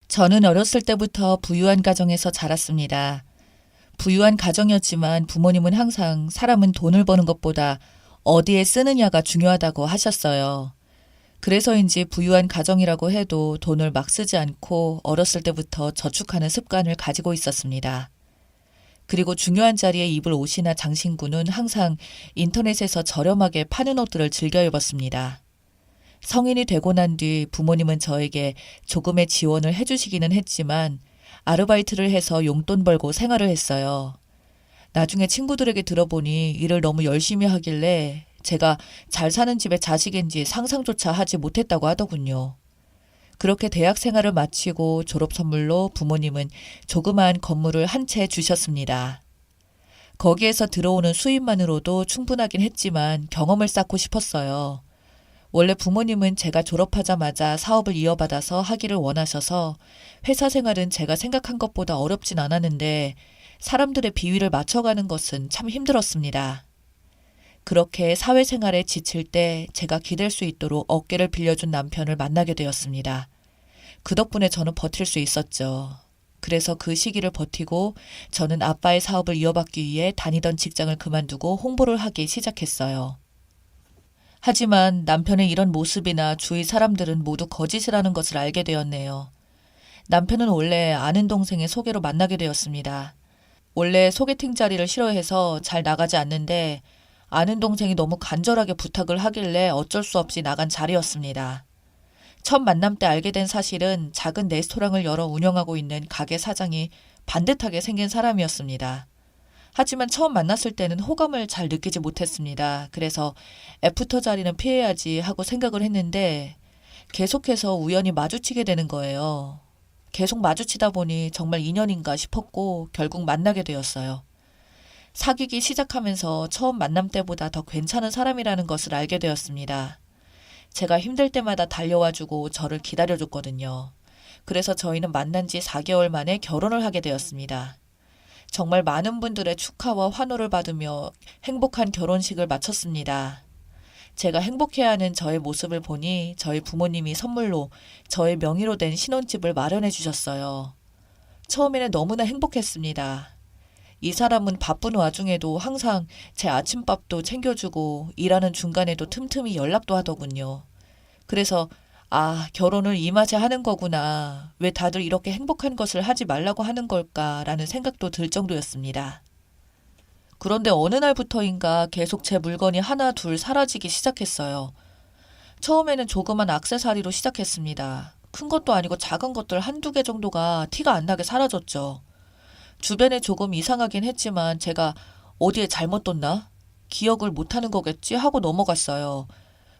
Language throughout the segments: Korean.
저는 어렸을 때부터 부유한 가정에서 자랐습니다. 부유한 가정이었지만 부모님은 항상 사람은 돈을 버는 것보다 어디에 쓰느냐가 중요하다고 하셨어요. 그래서인지 부유한 가정이라고 해도 돈을 막 쓰지 않고 어렸을 때부터 저축하는 습관을 가지고 있었습니다. 그리고 중요한 자리에 입을 옷이나 장신구는 항상 인터넷에서 저렴하게 파는 옷들을 즐겨 입었습니다. 성인이 되고 난 뒤 부모님은 저에게 조금의 지원을 해주시기는 했지만 아르바이트를 해서 용돈 벌고 생활을 했어요. 나중에 친구들에게 들어보니 일을 너무 열심히 하길래 제가 잘 사는 집의 자식인지 상상조차 하지 못했다고 하더군요. 그렇게 대학 생활을 마치고 졸업 선물로 부모님은 조그마한 건물을 한 채 주셨습니다. 거기에서 들어오는 수입만으로도 충분하긴 했지만 경험을 쌓고 싶었어요. 원래 부모님은 제가 졸업하자마자 사업을 이어받아서 하기를 원하셔서 회사 생활은 제가 생각한 것보다 어렵진 않았는데 사람들의 비위를 맞춰가는 것은 참 힘들었습니다. 그렇게 사회생활에 지칠 때 제가 기댈 수 있도록 어깨를 빌려준 남편을 만나게 되었습니다. 그 덕분에 저는 버틸 수 있었죠. 그래서 그 시기를 버티고 저는 아빠의 사업을 이어받기 위해 다니던 직장을 그만두고 홍보를 하기 시작했어요. 하지만 남편의 이런 모습이나 주위 사람들은 모두 거짓이라는 것을 알게 되었네요. 남편은 원래 아는 동생의 소개로 만나게 되었습니다. 원래 소개팅 자리를 싫어해서 잘 나가지 않는데 아는 동생이 너무 간절하게 부탁을 하길래 어쩔 수 없이 나간 자리였습니다. 첫 만남 때 알게 된 사실은 작은 레스토랑을 열어 운영하고 있는 가게 사장이 반듯하게 생긴 사람이었습니다. 하지만 처음 만났을 때는 호감을 잘 느끼지 못했습니다. 그래서 애프터 자리는 피해야지 하고 생각을 했는데 계속해서 우연히 마주치게 되는 거예요. 계속 마주치다 보니 정말 인연인가 싶었고 결국 만나게 되었어요. 사귀기 시작하면서 처음 만남 때보다 더 괜찮은 사람이라는 것을 알게 되었습니다. 제가 힘들 때마다 달려와주고 저를 기다려줬거든요. 그래서 저희는 만난 지 4개월 만에 결혼을 하게 되었습니다. 정말 많은 분들의 축하와 환호를 받으며 행복한 결혼식을 마쳤습니다. 제가 행복해하는 저의 모습을 보니 저희 부모님이 선물로 저의 명의로 된 신혼집을 마련해 주셨어요. 처음에는 너무나 행복했습니다. 이 사람은 바쁜 와중에도 항상 제 아침밥도 챙겨주고 일하는 중간에도 틈틈이 연락도 하더군요. 그래서 결혼을 이 맛에 하는 거구나. 왜 다들 이렇게 행복한 것을 하지 말라고 하는 걸까라는 생각도 들 정도였습니다. 그런데 어느 날부터인가 계속 제 물건이 하나 둘 사라지기 시작했어요. 처음에는 조그만 액세서리로 시작했습니다. 큰 것도 아니고 작은 것들 한두 개 정도가 티가 안 나게 사라졌죠. 주변에 조금 이상하긴 했지만 제가 어디에 잘못 뒀나? 기억을 못하는 거겠지 하고 넘어갔어요.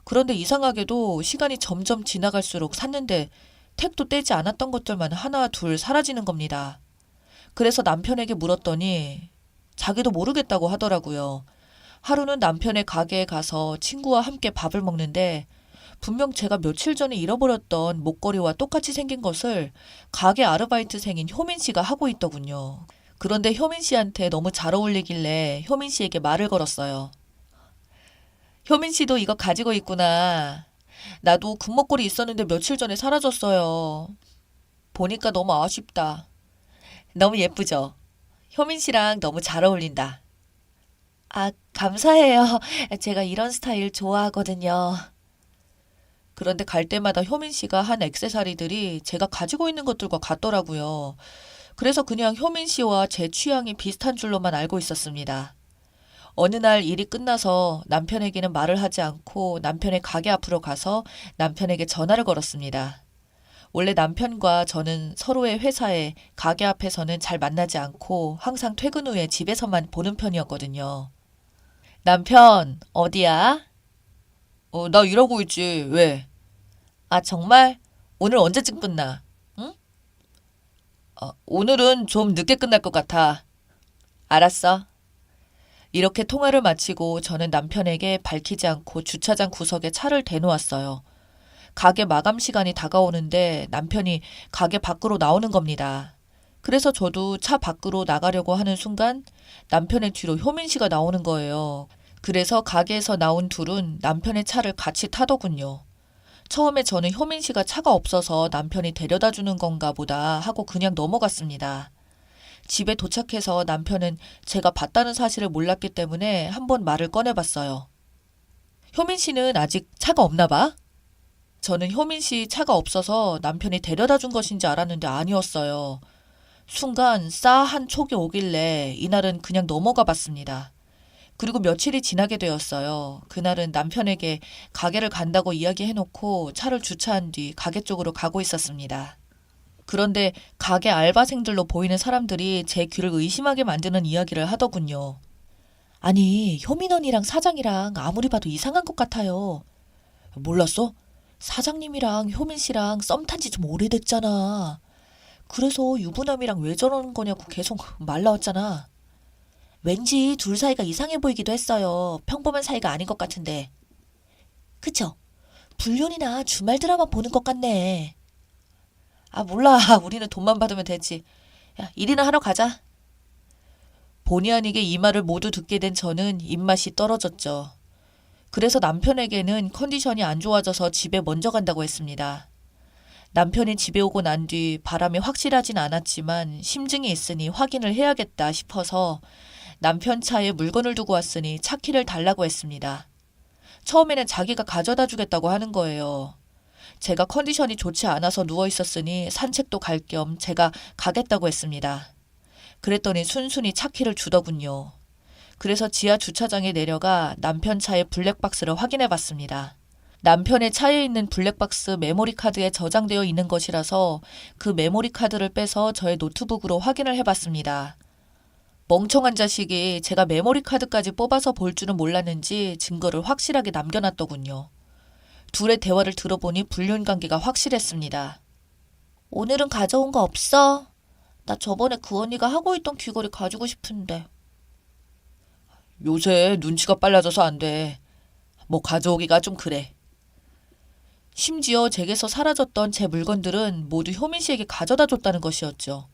그런데 이상하게도 시간이 점점 지나갈수록 샀는데 택도 떼지 않았던 것들만 하나 둘 사라지는 겁니다. 그래서 남편에게 물었더니 자기도 모르겠다고 하더라고요. 하루는 남편의 가게에 가서 친구와 함께 밥을 먹는데 분명 제가 며칠 전에 잃어버렸던 목걸이와 똑같이 생긴 것을 가게 아르바이트생인 효민 씨가 하고 있더군요. 그런데 효민 씨한테 너무 잘 어울리길래 효민 씨에게 말을 걸었어요. 효민 씨도 이거 가지고 있구나. 나도 금목걸이 있었는데 며칠 전에 사라졌어요. 보니까 너무 아쉽다. 너무 예쁘죠? 효민 씨랑 너무 잘 어울린다. 감사해요. 제가 이런 스타일 좋아하거든요. 그런데 갈 때마다 효민 씨가 한 액세서리들이 제가 가지고 있는 것들과 같더라고요. 그래서 그냥 효민 씨와 제 취향이 비슷한 줄로만 알고 있었습니다. 어느 날 일이 끝나서 남편에게는 말을 하지 않고 남편의 가게 앞으로 가서 남편에게 전화를 걸었습니다. 원래 남편과 저는 서로의 회사에 가게 앞에서는 잘 만나지 않고 항상 퇴근 후에 집에서만 보는 편이었거든요. 남편, 어디야? 나 일하고 있지. 왜? 정말? 오늘 언제쯤 끝나? 응? 오늘은 좀 늦게 끝날 것 같아. 알았어. 이렇게 통화를 마치고 저는 남편에게 밝히지 않고 주차장 구석에 차를 대놓았어요. 가게 마감 시간이 다가오는데 남편이 가게 밖으로 나오는 겁니다. 그래서 저도 차 밖으로 나가려고 하는 순간 남편의 뒤로 효민 씨가 나오는 거예요. 그래서 가게에서 나온 둘은 남편의 차를 같이 타더군요. 처음에 저는 효민 씨가 차가 없어서 남편이 데려다 주는 건가 보다 하고 그냥 넘어갔습니다. 집에 도착해서 남편은 제가 봤다는 사실을 몰랐기 때문에 한번 말을 꺼내봤어요. 효민 씨는 아직 차가 없나 봐? 저는 효민 씨 차가 없어서 남편이 데려다 준 것인지 알았는데 아니었어요. 순간 싸한 촉이 오길래 이날은 그냥 넘어가 봤습니다. 그리고 며칠이 지나게 되었어요. 그날은 남편에게 가게를 간다고 이야기해놓고 차를 주차한 뒤 가게 쪽으로 가고 있었습니다. 그런데 가게 알바생들로 보이는 사람들이 제 귀를 의심하게 만드는 이야기를 하더군요. 아니, 효민 언니랑 사장이랑 아무리 봐도 이상한 것 같아요. 몰랐어? 사장님이랑 효민 씨랑 썸 탄 지 좀 오래됐잖아. 그래서 유부남이랑 왜 저러는 거냐고 계속 말 나왔잖아. 왠지 둘 사이가 이상해 보이기도 했어요. 평범한 사이가 아닌 것 같은데. 그쵸? 불륜이나 주말 드라마 보는 것 같네. 아, 몰라. 우리는 돈만 받으면 되지. 야, 일이나 하러 가자. 본의 아니게 이 말을 모두 듣게 된 저는 입맛이 떨어졌죠. 그래서 남편에게는 컨디션이 안 좋아져서 집에 먼저 간다고 했습니다. 남편이 집에 오고 난 뒤 바람이 확실하진 않았지만 심증이 있으니 확인을 해야겠다 싶어서 남편 차에 물건을 두고 왔으니 차 키를 달라고 했습니다. 처음에는 자기가 가져다 주겠다고 하는 거예요. 제가 컨디션이 좋지 않아서 누워 있었으니 산책도 갈 겸 제가 가겠다고 했습니다. 그랬더니 순순히 차 키를 주더군요. 그래서 지하 주차장에 내려가 남편 차의 블랙박스를 확인해 봤습니다. 남편의 차에 있는 블랙박스 메모리 카드에 저장되어 있는 것이라서 그 메모리 카드를 빼서 저의 노트북으로 확인을 해봤습니다. 멍청한 자식이 제가 메모리 카드까지 뽑아서 볼 줄은 몰랐는지 증거를 확실하게 남겨놨더군요. 둘의 대화를 들어보니 불륜 관계가 확실했습니다. 오늘은 가져온 거 없어? 나 저번에 그 언니가 하고 있던 귀걸이 가지고 싶은데. 요새 눈치가 빨라져서 안 돼. 뭐 가져오기가 좀 그래. 심지어 제게서 사라졌던 제 물건들은 모두 효민 씨에게 가져다 줬다는 것이었죠.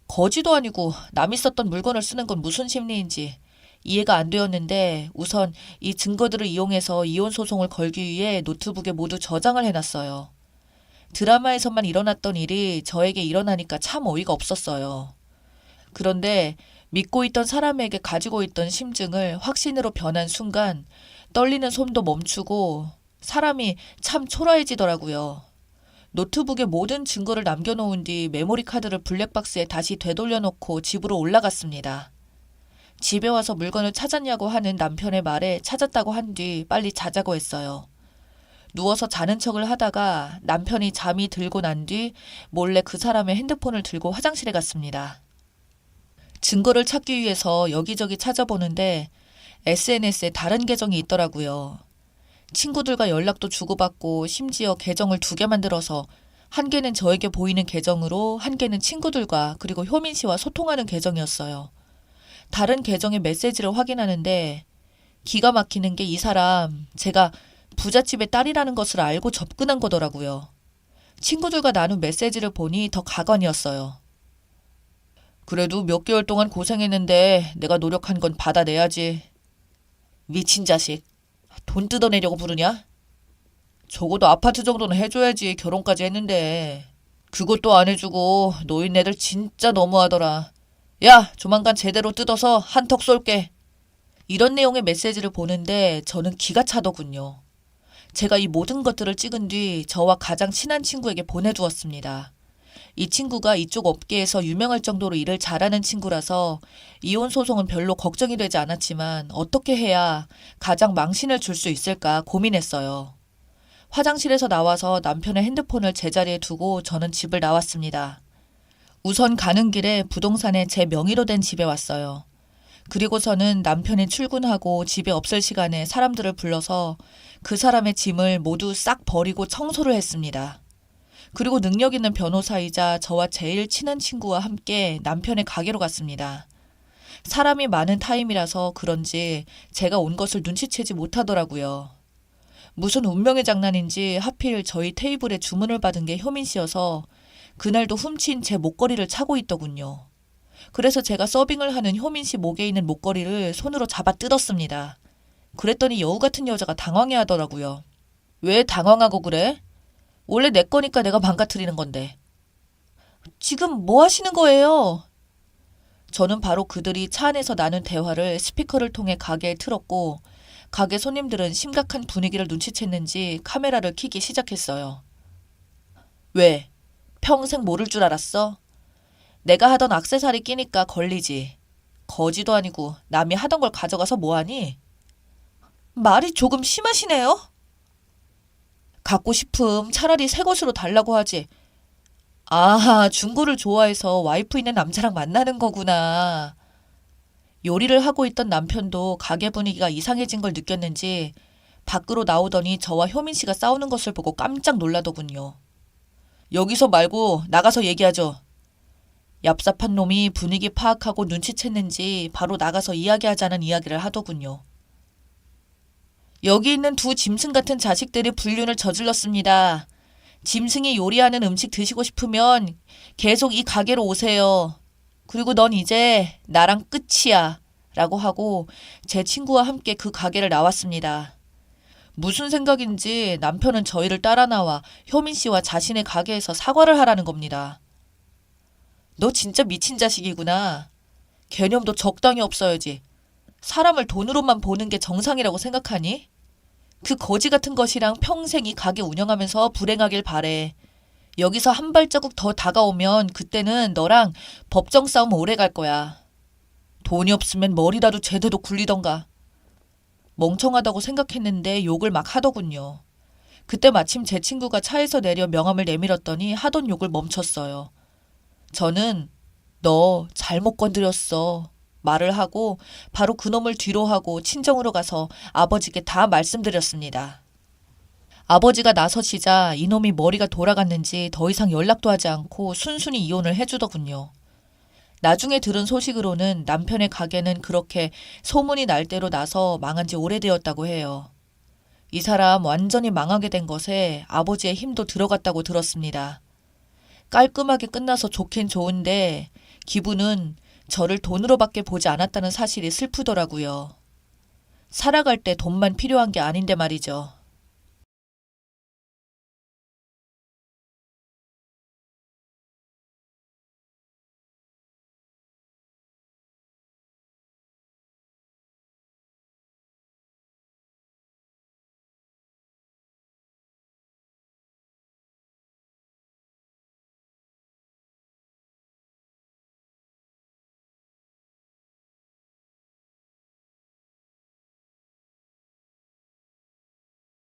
거지도 아니고 남이 썼던 물건을 쓰는 건 무슨 심리인지 이해가 안 되었는데 우선 이 증거들을 이용해서 이혼 소송을 걸기 위해 노트북에 모두 저장을 해놨어요. 드라마에서만 일어났던 일이 저에게 일어나니까 참 어이가 없었어요. 그런데 믿고 있던 사람에게 가지고 있던 심증을 확신으로 변한 순간 떨리는 손도 멈추고 사람이 참 초라해지더라고요. 노트북에 모든 증거를 남겨놓은 뒤 메모리 카드를 블랙박스에 다시 되돌려놓고 집으로 올라갔습니다. 집에 와서 물건을 찾았냐고 하는 남편의 말에 찾았다고 한 뒤 빨리 자자고 했어요. 누워서 자는 척을 하다가 남편이 잠이 들고 난 뒤 몰래 그 사람의 핸드폰을 들고 화장실에 갔습니다. 증거를 찾기 위해서 여기저기 찾아보는데 SNS에 다른 계정이 있더라고요. 친구들과 연락도 주고받고 심지어 계정을 2개 만들어서 한 개는 저에게 보이는 계정으로 한 개는 친구들과 그리고 효민 씨와 소통하는 계정이었어요. 다른 계정의 메시지를 확인하는데 기가 막히는 게 이 사람 제가 부잣집의 딸이라는 것을 알고 접근한 거더라고요. 친구들과 나눈 메시지를 보니 더 가관이었어요. 그래도 몇 개월 동안 고생했는데 내가 노력한 건 받아내야지. 미친 자식. 돈 뜯어내려고 부르냐? 적어도 아파트 정도는 해줘야지 결혼까지 했는데. 그것도 안 해주고 노인네들 진짜 너무하더라. 야, 조만간 제대로 뜯어서 한턱 쏠게. 이런 내용의 메시지를 보는데 저는 기가 차더군요. 제가 이 모든 것들을 찍은 뒤 저와 가장 친한 친구에게 보내두었습니다. 이 친구가 이쪽 업계에서 유명할 정도로 일을 잘하는 친구라서 이혼 소송은 별로 걱정이 되지 않았지만 어떻게 해야 가장 망신을 줄 수 있을까 고민했어요. 화장실에서 나와서 남편의 핸드폰을 제자리에 두고 저는 집을 나왔습니다. 우선 가는 길에 부동산에 제 명의로 된 집에 왔어요. 그리고서는 남편이 출근하고 집에 없을 시간에 사람들을 불러서 그 사람의 짐을 모두 싹 버리고 청소를 했습니다. 그리고 능력 있는 변호사이자 저와 제일 친한 친구와 함께 남편의 가게로 갔습니다. 사람이 많은 타임이라서 그런지 제가 온 것을 눈치채지 못하더라고요. 무슨 운명의 장난인지 하필 저희 테이블에 주문을 받은 게 효민 씨여서 그날도 훔친 제 목걸이를 차고 있더군요. 그래서 제가 서빙을 하는 효민 씨 목에 있는 목걸이를 손으로 잡아 뜯었습니다. 그랬더니 여우 같은 여자가 당황해 하더라고요. 왜 당황하고 그래? 원래 내 거니까 내가 망가뜨리는 건데. 지금 뭐 하시는 거예요? 저는 바로 그들이 차 안에서 나눈 대화를 스피커를 통해 가게에 틀었고 가게 손님들은 심각한 분위기를 눈치챘는지 카메라를 켜기 시작했어요. 왜? 평생 모를 줄 알았어? 내가 하던 액세서리 끼니까 걸리지. 거지도 아니고 남이 하던 걸 가져가서 뭐하니? 말이 조금 심하시네요. 갖고 싶음 차라리 새 것으로 달라고 하지. 아, 중고를 좋아해서 와이프 있는 남자랑 만나는 거구나. 요리를 하고 있던 남편도 가게 분위기가 이상해진 걸 느꼈는지 밖으로 나오더니 저와 효민 씨가 싸우는 것을 보고 깜짝 놀라더군요. 여기서 말고 나가서 얘기하죠. 얍삽한 놈이 분위기 파악하고 눈치챘는지 바로 나가서 이야기하자는 이야기를 하더군요. 여기 있는 두 짐승 같은 자식들이 불륜을 저질렀습니다. 짐승이 요리하는 음식 드시고 싶으면 계속 이 가게로 오세요. 그리고 넌 이제 나랑 끝이야. 라고 하고 제 친구와 함께 그 가게를 나왔습니다. 무슨 생각인지 남편은 저희를 따라 나와 효민 씨와 자신의 가게에서 사과를 하라는 겁니다. 너 진짜 미친 자식이구나. 개념도 적당히 없어야지. 사람을 돈으로만 보는 게 정상이라고 생각하니? 그 거지 같은 것이랑 평생 이 가게 운영하면서 불행하길 바래. 여기서 한 발자국 더 다가오면 그때는 너랑 법정 싸움 오래 갈 거야. 돈이 없으면 머리라도 제대로 굴리던가. 멍청하다고 생각했는데 욕을 막 하더군요. 그때 마침 제 친구가 차에서 내려 명함을 내밀었더니 하던 욕을 멈췄어요. 저는 너 잘못 건드렸어. 말을 하고 바로 그놈을 뒤로 하고 친정으로 가서 아버지께 다 말씀드렸습니다. 아버지가 나서시자 이놈이 머리가 돌아갔는지 더 이상 연락도 하지 않고 순순히 이혼을 해주더군요. 나중에 들은 소식으로는 남편의 가게는 그렇게 소문이 날 대로 나서 망한 지 오래되었다고 해요. 이 사람 완전히 망하게 된 것에 아버지의 힘도 들어갔다고 들었습니다. 깔끔하게 끝나서 좋긴 좋은데 기분은 저를 돈으로밖에 보지 않았다는 사실이 슬프더라고요. 살아갈 때 돈만 필요한 게 아닌데 말이죠.